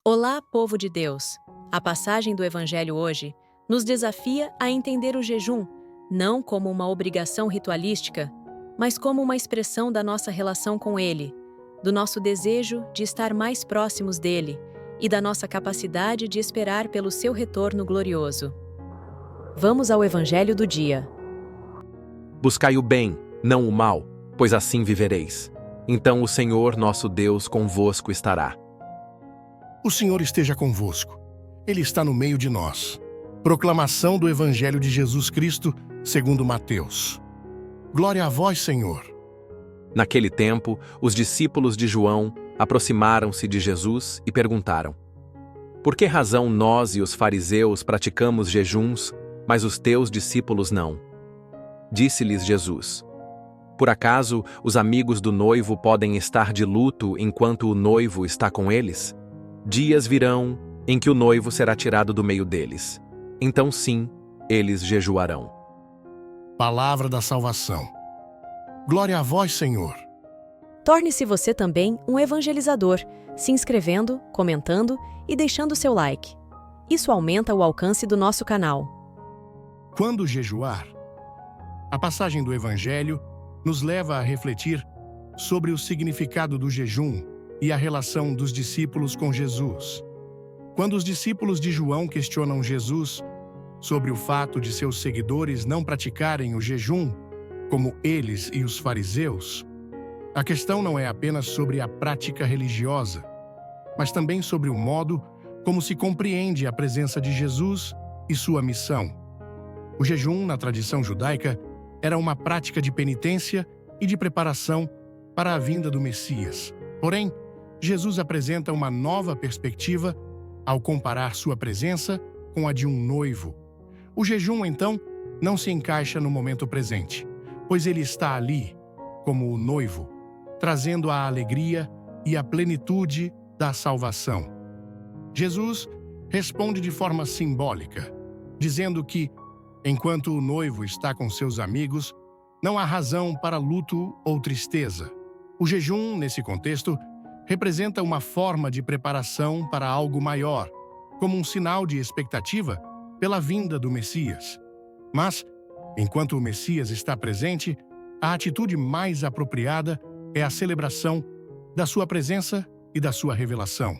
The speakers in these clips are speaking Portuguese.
Olá, povo de Deus! A passagem do Evangelho hoje nos desafia a entender o jejum não como uma obrigação ritualística, mas como uma expressão da nossa relação com Ele, do nosso desejo de estar mais próximos dele e da nossa capacidade de esperar pelo seu retorno glorioso. Vamos ao Evangelho do dia. Buscai o bem, não o mal, pois assim vivereis. Então o Senhor nosso Deus convosco estará. O Senhor esteja convosco. Ele está no meio de nós. Proclamação do Evangelho de Jesus Cristo, segundo Mateus. Glória a vós, Senhor. Naquele tempo, os discípulos de João aproximaram-se de Jesus e perguntaram: Por que razão nós e os fariseus praticamos jejuns, mas os teus discípulos não? Disse-lhes Jesus: Por acaso os amigos do noivo podem estar de luto enquanto o noivo está com eles? Dias virão em que o noivo será tirado do meio deles. Então sim, eles jejuarão. Palavra da salvação. Glória a vós, Senhor. Torne-se você também um evangelizador, se inscrevendo, comentando e deixando seu like. Isso aumenta o alcance do nosso canal. Quando jejuar? A passagem do Evangelho nos leva a refletir sobre o significado do jejum e a relação dos discípulos com Jesus. Quando os discípulos de João questionam Jesus sobre o fato de seus seguidores não praticarem o jejum, como eles e os fariseus, a questão não é apenas sobre a prática religiosa, mas também sobre o modo como se compreende a presença de Jesus e sua missão. O jejum, na tradição judaica, era uma prática de penitência e de preparação para a vinda do Messias. Porém, Jesus apresenta uma nova perspectiva ao comparar sua presença com a de um noivo. O jejum, então, não se encaixa no momento presente, pois ele está ali, como o noivo, trazendo a alegria e a plenitude da salvação. Jesus responde de forma simbólica, dizendo que, enquanto o noivo está com seus amigos, não há razão para luto ou tristeza. O jejum, nesse contexto, representa uma forma de preparação para algo maior, como um sinal de expectativa pela vinda do Messias. Mas, enquanto o Messias está presente, a atitude mais apropriada é a celebração da sua presença e da sua revelação.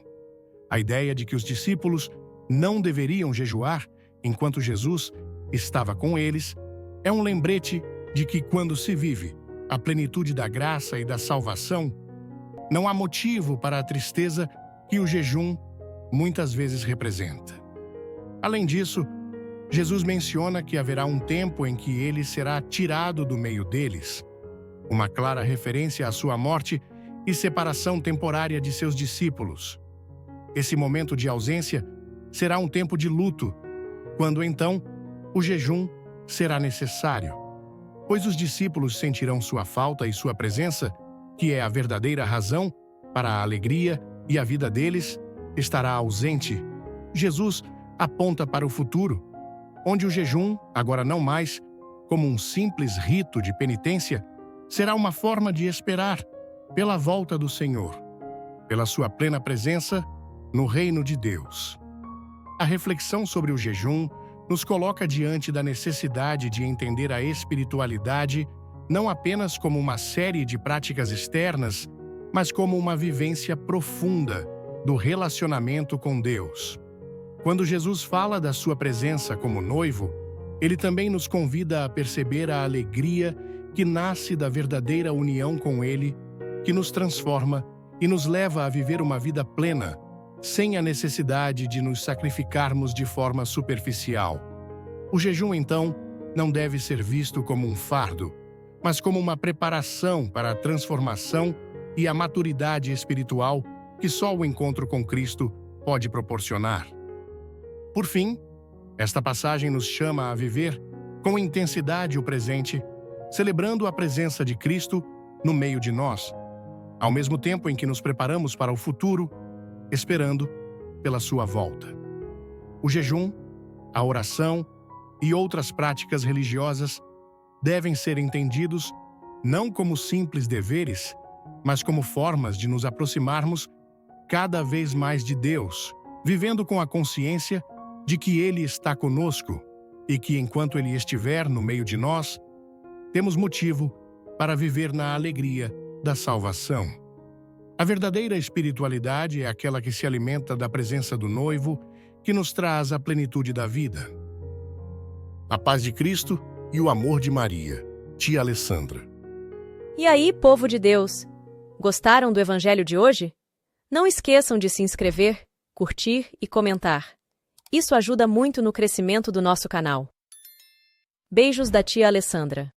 A ideia de que os discípulos não deveriam jejuar enquanto Jesus estava com eles é um lembrete de que, quando se vive a plenitude da graça e da salvação, não há motivo para a tristeza que o jejum muitas vezes representa. Além disso, Jesus menciona que haverá um tempo em que ele será tirado do meio deles, uma clara referência à sua morte e separação temporária de seus discípulos. Esse momento de ausência será um tempo de luto, quando então o jejum será necessário, pois os discípulos sentirão sua falta e sua presença, que é a verdadeira razão para a alegria, e a vida deles estará ausente. Jesus aponta para o futuro, onde o jejum, agora não mais como um simples rito de penitência, será uma forma de esperar pela volta do Senhor, pela sua plena presença no reino de Deus. A reflexão sobre o jejum nos coloca diante da necessidade de entender a espiritualidade não apenas como uma série de práticas externas, mas como uma vivência profunda do relacionamento com Deus. Quando Jesus fala da sua presença como noivo, ele também nos convida a perceber a alegria que nasce da verdadeira união com Ele, que nos transforma e nos leva a viver uma vida plena, sem a necessidade de nos sacrificarmos de forma superficial. O jejum, então, não deve ser visto como um fardo, mas como uma preparação para a transformação e a maturidade espiritual que só o encontro com Cristo pode proporcionar. Por fim, esta passagem nos chama a viver com intensidade o presente, celebrando a presença de Cristo no meio de nós, ao mesmo tempo em que nos preparamos para o futuro, esperando pela sua volta. O jejum, a oração e outras práticas religiosas devem ser entendidos não como simples deveres, mas como formas de nos aproximarmos cada vez mais de Deus, vivendo com a consciência de que Ele está conosco e que, enquanto Ele estiver no meio de nós, temos motivo para viver na alegria da salvação. A verdadeira espiritualidade é aquela que se alimenta da presença do noivo, que nos traz a plenitude da vida. A paz de Cristo e o amor de Maria, tia Alessandra. E aí, povo de Deus, gostaram do Evangelho de hoje? Não esqueçam de se inscrever, curtir e comentar. Isso ajuda muito no crescimento do nosso canal. Beijos da tia Alessandra.